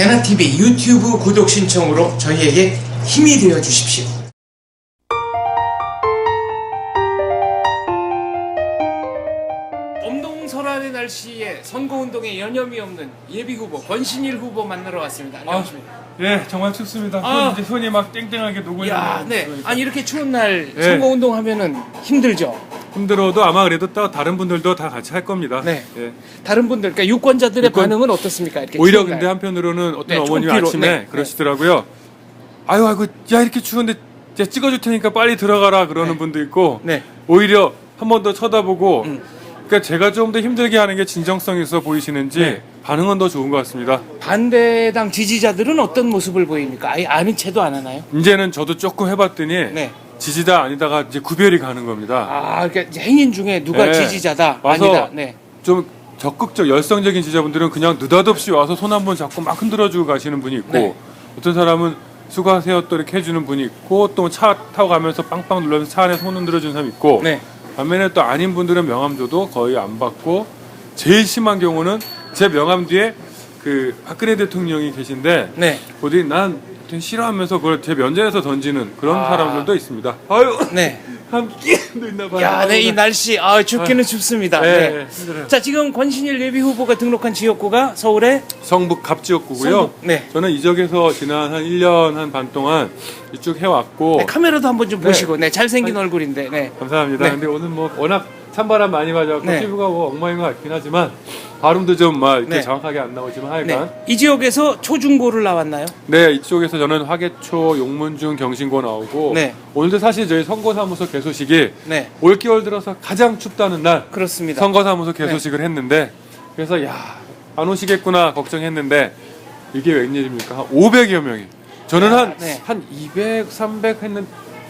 대나TV 유튜브 구독 신청으로 저희에게 힘이 되어 주십시오. 엄동설한의 날씨에 선거운동에 여념이 없는 예비후보 권신일 후보 만나러 왔습니다. 안녕하십니까? 예, 정말 춥습니다. 이제 손이 막 땡땡하게 녹고 야, 있는데. 네. 아니 이렇게 추운 날 네. 선거운동 하면은 힘들죠. 힘들어도 아마 그래도 또 다른 분들도 다 같이 할 겁니다. 네. 예. 다른 분들, 그러니까 유권자들의 반응은 어떻습니까? 이렇게 오히려 추운 근데 날. 한편으로는 어떤 네, 어머님이 총피로, 아침에 네, 그러시더라고요. 아이고, 야 이렇게 추운데 제가 찍어줄 테니까 빨리 들어가라 그러는 네. 분도 있고, 네. 오히려 한 번 더 쳐다보고, 그러니까 제가 좀 더 힘들게 하는 게 진정성 있어 보이시는지 네. 반응은 더 좋은 것 같습니다. 반대당 지지자들은 어떤 모습을 보입니까? 아예 아는 체도 안 하나요? 이제는 저도 조금 해봤더니 네. 지지다 아니다가 이제 구별이 가는 겁니다. 아, 그러니까 이제 행인 중에 누가 네. 지지자다, 와서 아니다. 네. 좀 적극적 열성적인 지지자분들은 그냥 느닷없이 와서 손 한 번 잡고 막 흔들어주고 가시는 분이 있고, 네. 어떤 사람은 수고하세요 또 이렇게 해주는 분이 있고, 또 차 타고 가면서 빵빵 눌러서 차 안에 손 흔들어주는 사람이 있고, 네. 반면에 또 아닌 분들은 명함줘도 거의 안 받고, 제일 심한 경우는 제 명함 뒤에 그 박근혜 대통령이 계신데, 네. 어디 난 되게 싫어하면서 그걸 제 면전에서 던지는 그런 아. 사람들도 있습니다. 아유, 네. 감기도 있나 봐요. 야, 네, 이 날씨, 춥기는 춥습니다. 네, 네. 힘들어요. 자, 지금 권신일 예비 후보가 등록한 지역구가 서울의 성북 갑지역구고요. 성북, 네. 저는 이 지역에서 지난 한 1년 한 반 동안 이쪽 해왔고. 네, 카메라도 한번 좀 네. 보시고, 네, 잘생긴 얼굴인데, 네. 감사합니다. 네. 근데 오늘 뭐 워낙 찬바람 많이 맞아서 네. 피부가 뭐 엉망인 것 같긴 하지만 발음도 좀 막 이렇게 네. 정확하게 안 나오지만 네. 하여간 이 지역에서 초중고를 나왔나요? 네, 이쪽에서 저는 화개초, 용문중, 경신고 나오고 네. 오늘도 사실 저희 선거사무소 개소식이 네. 올겨울 들어서 가장 춥다는 날 그렇습니다. 선거사무소 개소식을 했는데, 그래서 야, 안 오시겠구나 걱정했는데 이게 웬일입니까? 한 500여 명이. 저는 야, 네. 한 200, 300 했는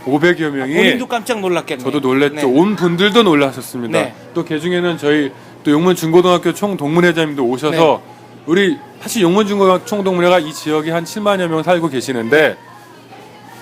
500여 명이. 본인도 깜짝 놀랐겠네요. 저도 놀랬죠. 네. 온 분들도 놀라셨습니다. 네. 또 그 중에는 저희 또 용문 중고등학교 총동문회장님도 오셔서 우리 사실 용문 중고등학교 총동문회가 이 지역에 한 7만여 명 살고 계시는데,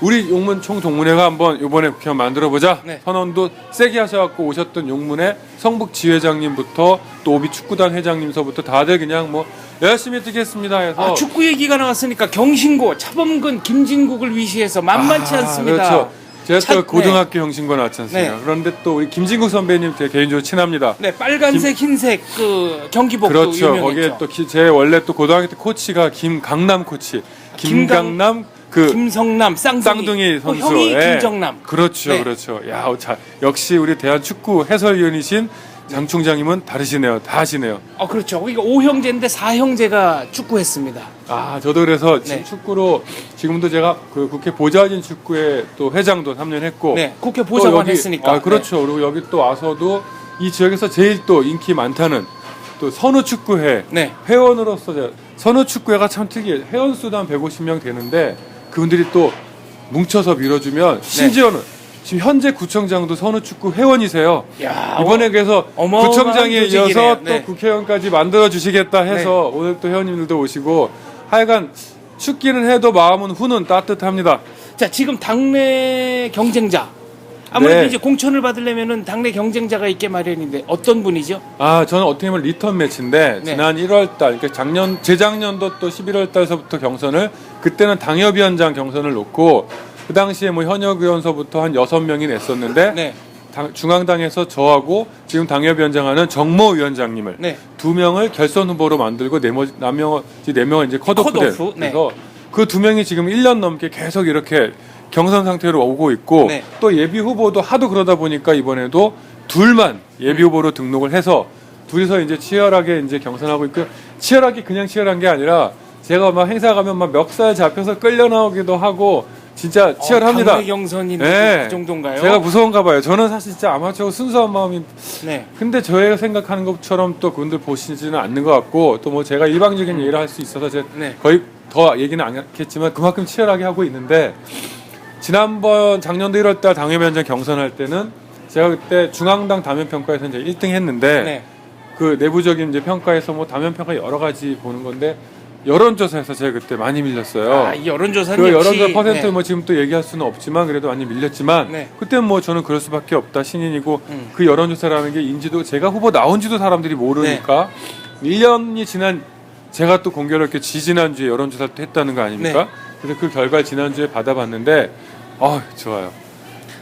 우리 용문 총동문회가 한번 이번에 국회 만들어보자 네. 선언도 세게 하셔갖고 오셨던 용문의 성북 지회장님부터 또 오비 축구단 회장님서부터 다들 그냥 뭐 열심히 뛰겠습니다 해서. 축구 얘기가 나왔으니까 경신고, 차범근, 김진국을 위시해서 만만치 않습니다. 그렇죠. 제가 또 네. 고등학교 형신고 나왔지 않습니까? 네. 그런데 또 우리 김진국 선배님 되게 개인적으로 친합니다. 네, 빨간색, 흰색 그 경기복도 그렇죠. 유명했죠. 거기에 또 제 원래 또 고등학교 때 코치가 김강남 코치. 김강남 그 김성남, 쌍둥이 선수. 형이 예. 김정남. 그렇죠. 네. 그렇죠. 야, 자, 역시 우리 대한 축구 해설위원이신 장 총장님은 다르시네요. 다 하시네요. 그렇죠. 그러니까 5형제인데 4형제가 축구했습니다. 아, 저도 그래서 지금 네. 축구로 지금도 제가 그 국회 보좌진 축구회 또 회장도 3년 했고. 네, 국회 또 보좌관 여기- 했으니까. 그렇죠. 그리고 여기 또 와서도 이 지역에서 제일 또 인기 많다는 또 선우축구회 네. 회원으로서 선우축구회가 참 특이해요. 회원 수도 한 150명 되는데 그분들이 또 뭉쳐서 밀어주면, 심지어는 지금 현재 구청장도 선우축구 회원이세요. 야, 이번에 그래서 어마어마한 구청장에 조직이네요. 이어서 네. 또 국회의원까지 만들어 주시겠다 해서 오늘 또 회원님들도 오시고, 하여간 춥기는 해도 마음은 후는 따뜻합니다. 자, 지금 당내 경쟁자. 아무래도 네. 이제 공천을 받으려면은 당내 경쟁자가 있게 마련인데 어떤 분이죠? 아, 저는 어떻게 보면 리턴 매치인데, 네. 지난 1월 달, 그러니까 재작년도 또 11월 달서부터 경선을, 그때는 당협위원장 경선을 놓고, 그 당시에 뭐 현역 의원서부터 한 6명이 냈었는데, 네. 중앙당에서 저하고 지금 당협위원장 하는 정모 위원장님을 네. 2명을 결선 후보로 만들고 나머지 4명은 이제 컷오프된. 컷오프, 네. 그래서 그 2명이 지금 1년 넘게 계속 이렇게 경선 상태로 오고 있고, 네. 또 예비 후보도 하도 그러다 보니까 이번에도 둘만 예비 후보로 등록을 해서 둘이서 이제 치열하게 이제 경선하고 있고, 치열하게 그냥 치열한 게 아니라 제가 막 행사 가면 막 멱살 잡혀서 끌려 나오기도 하고 진짜 치열합니다. 당내 경선이 네. 그 정도인가요? 제가 무서운가 봐요. 저는 사실 진짜 아마추어 순수한 마음이. 네. 근데 저희가 생각하는 것처럼 또 그분들 보시지는 않는 것 같고, 또 뭐 제가 일방적인 얘기를 할 수 있어서 제가 네. 거의 더 얘기는 안 하겠지만 그만큼 치열하게 하고 있는데, 지난번 작년도 1월달 당협위원장 경선할 때는 제가 그때 중앙당 다면평가에서 이제 1등 했는데, 네. 그 내부적인 이제 평가에서 뭐 다면평가 여러 가지 보는 건데, 여론조사에서 제가 그때 많이 밀렸어요. 이 여론조사는 그 역시 여론조사 퍼센트 네. 뭐 지금 또 얘기할 수는 없지만 그래도 많이 밀렸지만, 네. 그때는 뭐 저는 그럴 수밖에 없다 신인이고, 그 여론조사라는 게 인지도 제가 후보 나온지도 사람들이 모르니까 네. 1년이 지난 제가 또 공교롭게 지지난주에 여론조사를 또 했다는 거 아닙니까? 네. 그래서 그 결과를 지난주에 받아봤는데 좋아요.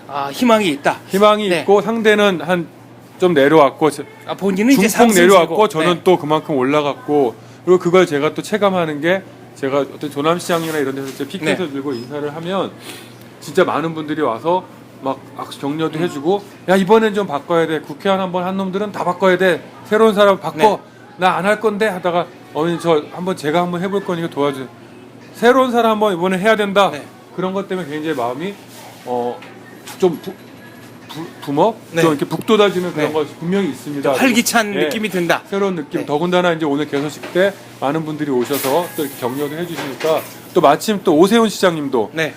아, 희망이 있다. 희망이 네. 있고 상대는 한 좀 내려왔고 본인은 이제 중폭 내려왔고 상승세고. 저는 네. 또 그만큼 올라갔고 그리고 그걸 제가 또 체감하는 게 제가 어떤 조남시장이나 이런 데서 이제 피켓을 네. 들고 인사를 하면 진짜 많은 분들이 와서 막 격려도 해주고 야 이번엔 좀 바꿔야 돼 국회의원 한번 한 놈들은 다 바꿔야 돼 새로운 사람 바꿔 네. 나 안 할 건데 하다가 어머니 저 한번 제가 한번 해볼 거니까 도와줘 새로운 사람 한번 이번에 해야 된다 네. 그런 것 때문에 굉장히 마음이 좀 붐업 네. 좀 이렇게 북돋아지는 그런 네. 것이 분명히 있습니다. 활기찬 예. 느낌이 든다. 새로운 느낌. 네. 더군다나 이제 오늘 개소식 때 많은 분들이 오셔서 또 이렇게 격려도 해주시니까 또 마침 또 오세훈 시장님도 네.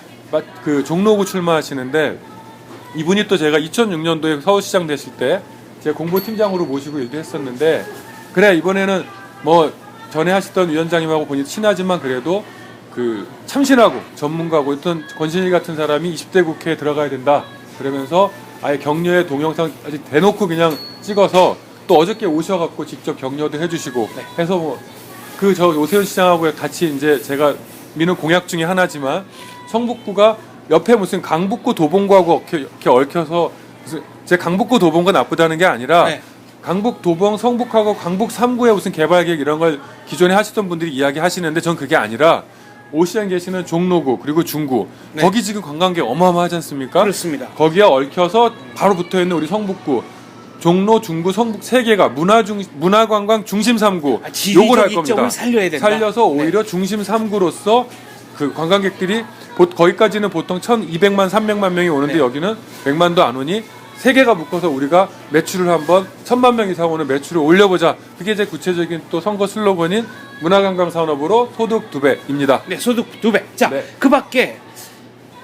그 종로구 출마하시는데 이분이 또 제가 2006년도에 서울시장 됐을 때 제가 공보팀장으로 모시고 일도 했었는데 그래 이번에는 뭐 전에 하셨던 위원장님하고 본인 친하지만 그래도 그 참신하고 전문가고 어떤 권신일 같은 사람이 20대 국회에 들어가야 된다 그러면서 아예 격려의 동영상 아직 대놓고 그냥 찍어서 또 어저께 오셔갖고 직접 격려도 해주시고 네. 해서 뭐 그 저 오세훈 시장하고 같이 이제 제가 미는 공약 중에 하나지만 성북구가 옆에 무슨 강북구 도봉구하고 이렇게 얽혀서 무슨 제 강북구 도봉구 나쁘다는 게 아니라 네. 강북 도봉 성북하고 강북 3구의 무슨 개발 계획 이런 걸 기존에 하시던 분들이 이야기하시는데 전 그게 아니라 오시안 계시는 종로구 그리고 중구 네. 거기 지금 관광객 어마어마하지 않습니까? 그렇습니다. 거기에 얽혀서 바로 붙어있는 우리 성북구 종로, 중구, 성북 세 개가 문화관광 중심 3구 지리적 요걸 할 이점을 겁니다. 살려야 된다. 살려서 오히려 중심 3구로서 그 관광객들이 거기까지는 보통 1,200만, 300만 명이 오는데 네. 여기는 100만도 안 오니 세 개가 묶어서 우리가 매출을 한번 1,000만 명 이상 오는 매출을 올려보자. 그게 제 구체적인 또 선거 슬로건인 문화관광 산업으로 소득 2배입니다. 네, 소득 2배. 자, 네. 그 밖에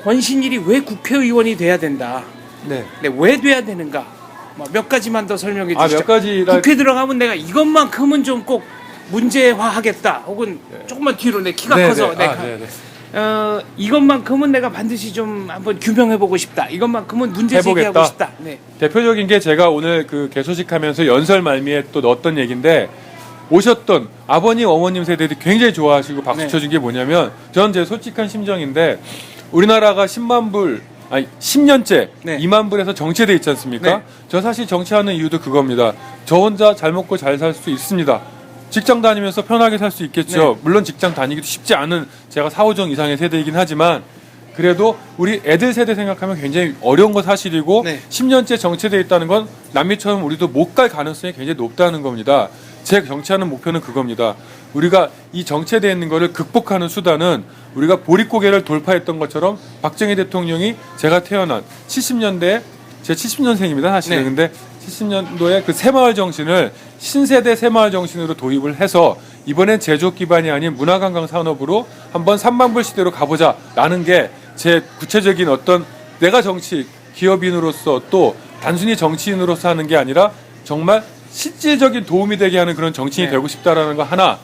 권신일이 왜 국회의원이 돼야 된다. 네. 네, 왜 돼야 되는가? 뭐 몇 가지만 더 설명해 주시죠. 몇 가지라 국회 들어가면 내가 이것만큼은 좀 꼭 문제화하겠다. 혹은 조금만 뒤로 내 키가 커서 내가 이것만큼은 내가 반드시 좀 한번 규명해보고 싶다. 이것만큼은 문제 제기하고 해보겠다. 싶다. 네. 대표적인 게 제가 오늘 그 개소식하면서 연설 말미에 또 넣었던 얘기인데 오셨던 아버님, 어머님 세대들이 굉장히 좋아하시고 박수 네. 쳐준 게 뭐냐면 전 제 솔직한 심정인데 우리나라가 10년째 네. 2만 불에서 정체돼 있지 않습니까? 네. 저 사실 정치하는 이유도 그겁니다. 저 혼자 잘 먹고 잘 살 수 있습니다. 직장 다니면서 편하게 살 수 있겠죠. 네. 물론 직장 다니기도 쉽지 않은 제가 4, 5정 이상의 세대이긴 하지만 그래도 우리 애들 세대 생각하면 굉장히 어려운 거 사실이고 네. 10년째 정체되어 있다는 건 남미처럼 우리도 못 갈 가능성이 굉장히 높다는 겁니다. 제 정치하는 목표는 그겁니다. 우리가 이 정체되어 있는 거를 극복하는 수단은 우리가 보릿고개를 돌파했던 것처럼 박정희 대통령이 제가 태어난 70년대 제 70년생입니다 사실은. 네. 근데 70년도에 그 새마을 정신을 신세대 새마을 정신으로 도입을 해서 이번엔 제조업 기반이 아닌 문화관광 산업으로 한번 3만 불 시대로 가보자라는 게 제 구체적인 어떤 내가 정치 기업인으로서 또 단순히 정치인으로서 하는 게 아니라 정말 실질적인 도움이 되게 하는 그런 정치인이 네. 되고 싶다라는 거 하나.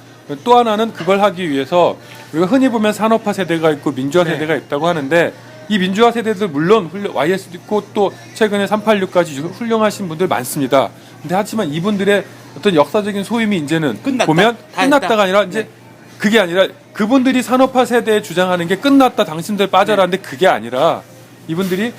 또 하나는 그걸 하기 위해서 우리가 흔히 보면 산업화 세대가 있고 민주화 네. 세대가 있다고 하는데 이 민주화 세대들 물론 YS도 있고 또 최근에 386까지 훌륭하신 분들 많습니다. 근데 하지만 이분들의 어떤 역사적인 소임이 이제는 끝났다. 보면 다 끝났다가 했다. 아니라 이제 네. 그게 아니라 그분들이 산업화 세대에 주장하는 게 끝났다 당신들 빠져라는데 그게 아니라 이분들이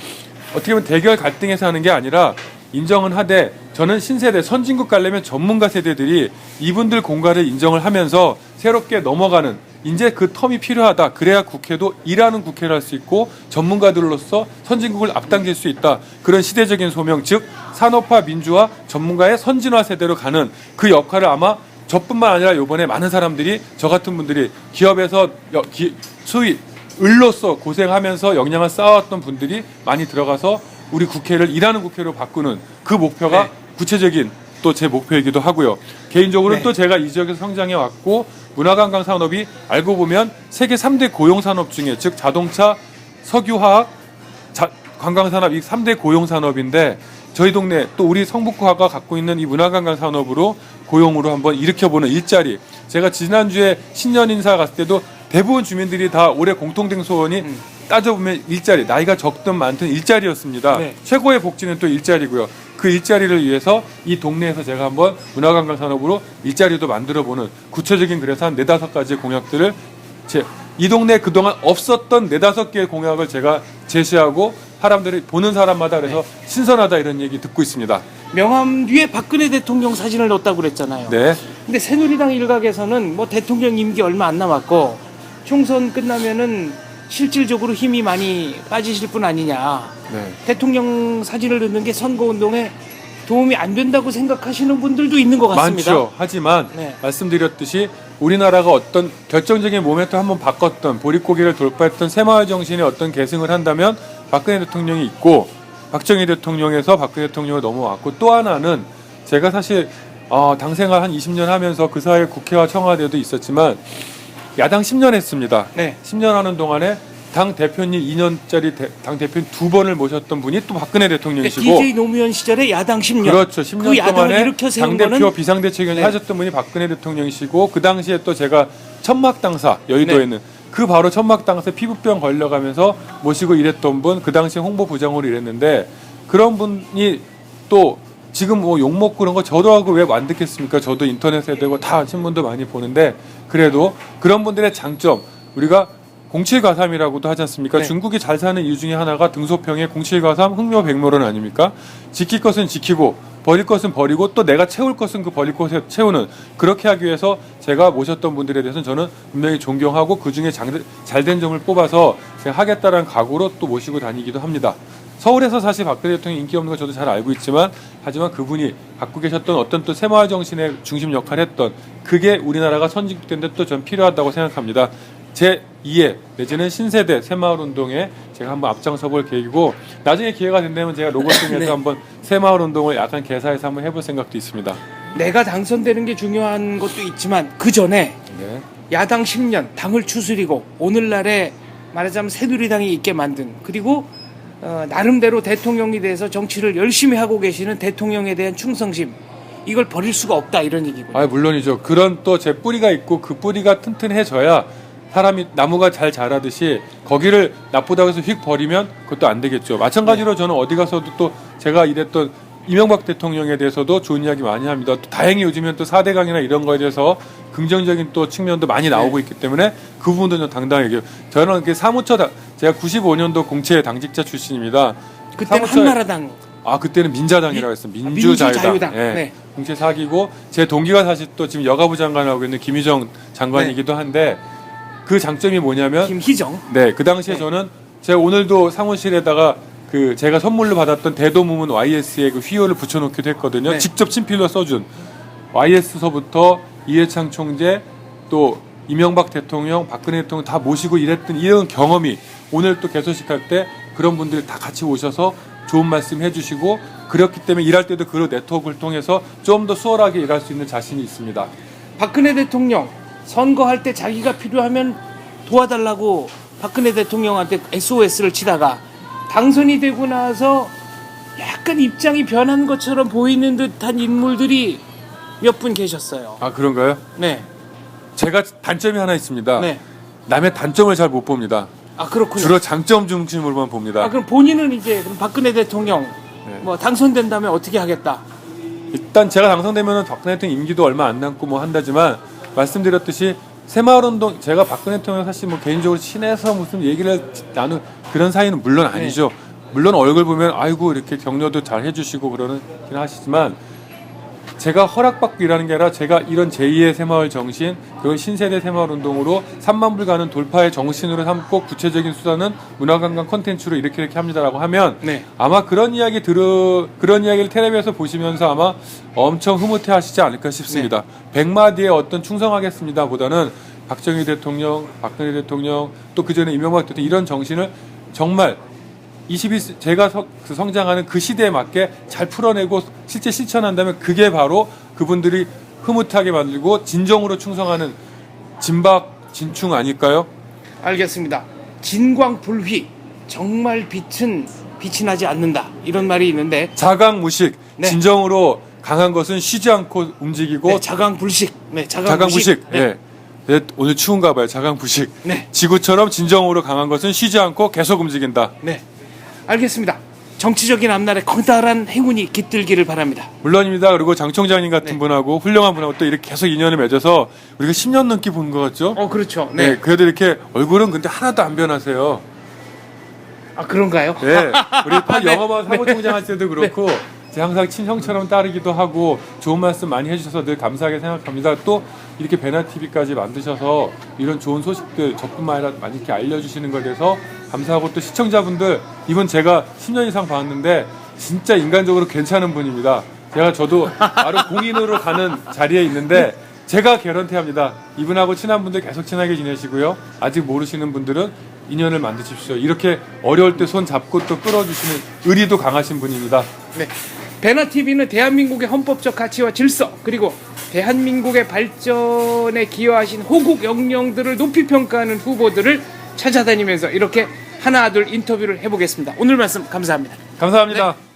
어떻게 보면 대결 갈등에서 하는 게 아니라 인정은 하되 저는 신세대 선진국 가려면 전문가 세대들이 이분들 공과를 인정을 하면서 새롭게 넘어가는 이제 그 텀이 필요하다. 그래야 국회도 일하는 국회를 할 수 있고 전문가들로서 선진국을 앞당길 수 있다. 그런 시대적인 소명 즉 산업화 민주화 전문가의 선진화 세대로 가는 그 역할을 아마 저뿐만 아니라 이번에 많은 사람들이 저 같은 분들이 기업에서 소위 을로서 고생하면서 역량을 쌓아왔던 분들이 많이 들어가서 우리 국회를 일하는 국회로 바꾸는 그 목표가 네. 구체적인 또 제 목표이기도 하고요. 개인적으로는 네. 또 제가 이 지역에서 성장해 왔고 문화관광 산업이 알고 보면 세계 3대 고용 산업 중에 즉 자동차, 석유화학, 관광산업 이 3대 고용 산업인데 저희 동네 또 우리 성북구가 갖고 있는 이 문화관광 산업으로 고용으로 한번 일으켜보는 일자리. 제가 지난주에 신년 인사 갔을 때도 대부분 주민들이 다 올해 공통된 소원이 따져보면 일자리, 나이가 적든 많든 일자리였습니다. 네. 최고의 복지는 또 일자리고요. 그 일자리를 위해서 이 동네에서 제가 한번 문화관광산업으로 일자리도 만들어보는 구체적인 그래서 한 4-5가지 공약들을 이 동네에 그동안 없었던 4-5개의 공약을 제가 제시하고 사람들이 보는 사람마다 그래서 신선하다 이런 얘기 듣고 있습니다. 명함 뒤에 박근혜 대통령 사진을 넣었다고 그랬잖아요. 네. 근데 새누리당 일각에서는 뭐 대통령 임기 얼마 안 남았고 총선 끝나면은 실질적으로 힘이 많이 빠지실 분 아니냐. 네. 대통령 사진을 넣는 게 선거운동에 도움이 안 된다고 생각하시는 분들도 있는 것 같습니다. 많죠. 하지만 네. 말씀드렸듯이 우리나라가 어떤 결정적인 모멘텀 한번 바꿨던 보릿고개를 돌파했던 새마을 정신의 어떤 계승을 한다면 박근혜 대통령이 있고 박정희 대통령에서 박근혜 대통령으로 넘어왔고 또 하나는 제가 사실 당생활 한 20년 하면서 그 사이에 국회와 청와대도 있었지만 야당 10년 했습니다. 네. 10년 하는 동안에 당 대표님 2년짜리 당 대표님 2번을 모셨던 분이 또 박근혜 대통령이시고 DJ 노무현 시절에 야당 10년. 그렇죠. 10년 그 야당을 동안에 일으켜 세운 당대표 거는 비상대책위원회 네. 하셨던 분이 박근혜 대통령이시고 그 당시에 또 제가 천막당사 여의도에 있는 그 바로 천막당사 피부병 걸려가면서 모시고 일했던 분 그 당시에 홍보부장으로 일했는데 그런 분이 또 지금 뭐 욕먹고 그런 거 저도 하고 왜 안 듣겠습니까? 저도 인터넷에 되고 다 신문도 많이 보는데 그래도 그런 분들의 장점 우리가 07과삼이라고도 하지 않습니까? 네. 중국이 잘 사는 이유 중에 하나가 등소평의 07과삼 흥묘백묘론 아닙니까? 지킬 것은 지키고 버릴 것은 버리고 또 내가 채울 것은 그 버릴 것에 채우는 그렇게 하기 위해서 제가 모셨던 분들에 대해서는 저는 분명히 존경하고 그중에 잘된 점을 뽑아서 제가 하겠다라는 각오로 또 모시고 다니기도 합니다. 서울에서 사실 박근혜 대통령 인기 없는 거 저도 잘 알고 있지만 하지만 그분이 갖고 계셨던 어떤 또 새마을 정신의 중심 역할을 했던 그게 우리나라가 선진국된데 또 전 필요하다고 생각합니다. 제 2의 내지는 신세대 새마을운동에 제가 한번 앞장서 볼 계획이고 나중에 기회가 된다면 제가 로고송에서 네. 한번 새마을운동을 약간 개사해서 한번 해볼 생각도 있습니다. 내가 당선되는 게 중요한 것도 있지만 그 전에 네. 야당 10년 당을 추스리고 오늘날에 말하자면 새누리당이 있게 만든 그리고 나름대로 대통령이 돼서 정치를 열심히 하고 계시는 대통령에 대한 충성심 이걸 버릴 수가 없다 이런 얘기고요. 아 물론이죠. 그런 또 제 뿌리가 있고 그 뿌리가 튼튼해져야 사람이 나무가 잘 자라듯이 거기를 나쁘다고 해서 휙 버리면 그것도 안 되겠죠. 마찬가지로 저는 어디 가서도 또 제가 일했던 이명박 대통령에 대해서도 좋은 이야기 많이 합니다. 또 다행히 요즘엔 또 4대강이나 이런 거에 대해서 긍정적인 또 측면도 많이 나오고 있기 때문에 그 부분도 좀 당당히 얘기해요. 저는 이렇게 사무처 제가 95년도 공채 당직자 출신입니다. 그때는 사무처에- 한나라당 그때는 민자당이라고 했어요. 민주자유당. 민주자유당. 예. 네. 공채 사기고 제 동기가 사실 또 지금 여가부 장관을 하고 있는 김희정 장관이기도 한데 그 장점이 뭐냐면 김희정. 네, 그 당시에 네. 저는 제가 오늘도 사무실에다가 그 제가 선물로 받았던 대도무문 YS의 그 휘호를 붙여놓기도 했거든요. 네. 직접 친필로 써준 YS서부터 이해창 총재 또 이명박 대통령, 박근혜 대통령 다 모시고 일했던 이런 경험이 오늘 또 개소식 할 때 그런 분들이 다 같이 오셔서 좋은 말씀 해주시고 그렇기 때문에 일할 때도 그 네트워크를 통해서 좀 더 수월하게 일할 수 있는 자신이 있습니다. 박근혜 대통령 선거할 때 자기가 필요하면 도와달라고 박근혜 대통령한테 SOS를 치다가 당선이 되고 나서 약간 입장이 변한 것처럼 보이는 듯한 인물들이 몇 분 계셨어요. 아 그런가요? 네. 제가 단점이 하나 있습니다. 네. 남의 단점을 잘 못 봅니다. 아 그렇군요. 주로 장점 중심으로만 봅니다. 그럼 본인은 이제 그럼 박근혜 대통령 네. 뭐 당선된다면 어떻게 하겠다? 일단 제가 당선되면 박근혜 대통령 임기도 얼마 안 남고 뭐 한다지만 말씀드렸듯이 새마을운동 제가 박근혜 대통령 사실 뭐 개인적으로 친해서 무슨 얘기를 나눈 그런 사이는 물론 아니죠. 물론 얼굴 보면 아이고 이렇게 격려도 잘 해주시고 그러긴 하시지만 제가 허락받고 일하는 게 아니라 제가 이런 제2의 새마을 정신 그리고 신세대 새마을운동으로 3만 불 가는 돌파의 정신으로 삼고 구체적인 수단은 문화관광 콘텐츠로 이렇게 합니다라고 하면 네. 아마 그런 이야기를 텔레비에서 보시면서 아마 엄청 흐뭇해하시지 않을까 싶습니다. 100마디의 어떤 충성하겠습니다 보다는 박정희 대통령, 박근혜 대통령 또 그전에 이명박 대통령 이런 정신을 정말 21세 제가 성장하는 그 시대에 맞게 잘 풀어내고 실제 실천한다면 그게 바로 그분들이 흐뭇하게 만들고 진정으로 충성하는 진박 진충 아닐까요? 알겠습니다. 진광불휘 정말 빛이 나지 않는다 이런 말이 있는데 자강무식 네. 진정으로 강한 것은 쉬지 않고 움직이고 네, 자강불식. 네, 자강부식. 네. 네. 네, 오늘 추운가 봐요. 자강부식. 네. 지구처럼 진정으로 강한 것은 쉬지 않고 계속 움직인다. 네. 알겠습니다. 정치적인 앞날에 커다란 행운이 깃들기를 바랍니다. 물론입니다. 그리고 장 총장님 같은 네. 분하고 훌륭한 분하고 또 이렇게 계속 인연을 맺어서 우리가 10년 넘게 본 것 같죠? 그렇죠. 네. 네. 그래도 이렇게 얼굴은 근데 하나도 안 변하세요. 아, 그런가요? 네. 우리 판 네. 영어만 사무총장 할 때도 그렇고 제가 항상 친형처럼 따르기도 하고 좋은 말씀 많이 해주셔서 늘 감사하게 생각합니다. 또 이렇게 배나TV까지 만드셔서 이런 좋은 소식들 저뿐만 아니라 많이 이렇게 알려주시는 것에 대해서 감사하고 또 시청자분들 이분 제가 10년 이상 봤는데 진짜 인간적으로 괜찮은 분입니다. 저도 바로 공인으로 가는 자리에 있는데 제가 개런티합니다. 이분하고 친한 분들 계속 친하게 지내시고요. 아직 모르시는 분들은 인연을 만드십시오. 이렇게 어려울 때 손 잡고 또 끌어주시는 의리도 강하신 분입니다. 네. 배나TV는 대한민국의 헌법적 가치와 질서 그리고 대한민국의 발전에 기여하신 호국 영령들을 높이 평가하는 후보들을 찾아다니면서 이렇게 하나 둘 인터뷰를 해보겠습니다. 오늘 말씀 감사합니다. 감사합니다. 네.